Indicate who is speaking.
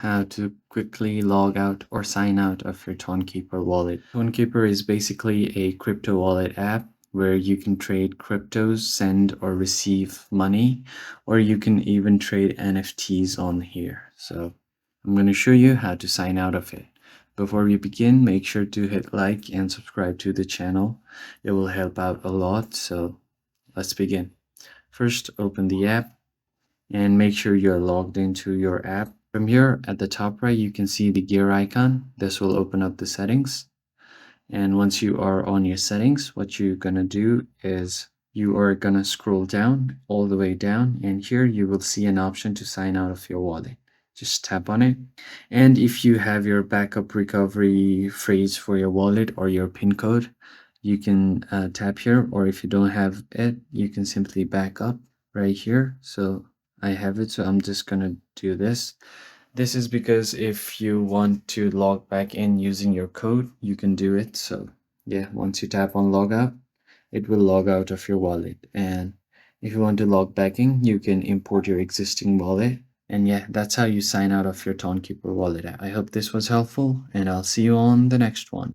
Speaker 1: How to quickly log out or sign out of your TonKeeper wallet. TonKeeper is basically a crypto wallet app where you can trade cryptos, send or receive money, or you can even trade NFTs on here. So I'm going to show you how to sign out of it. Before we begin, make sure to hit like and subscribe to the channel. It will help out a lot. So let's begin. First, open the app and make sure you're logged into your app. From here at the top right, you can see the gear icon. This will open up the settings. And once you are on your settings, what you're gonna do is you are gonna scroll down all the way down, and here you will see an option to sign out of your wallet. Just tap on it. And if you have your backup recovery phrase for your wallet or your PIN code, you can tap here, or if you don't have it, you can simply back up right here. So I have it, so I'm just gonna do this. This is because if you want to log back in using your code, you can do it. So yeah, once you tap on logout, it will log out of your wallet. And if you want to log back in, you can import your existing wallet. And yeah, that's how you sign out of your TonKeeper wallet app. I hope this was helpful, and I'll see you on the next one.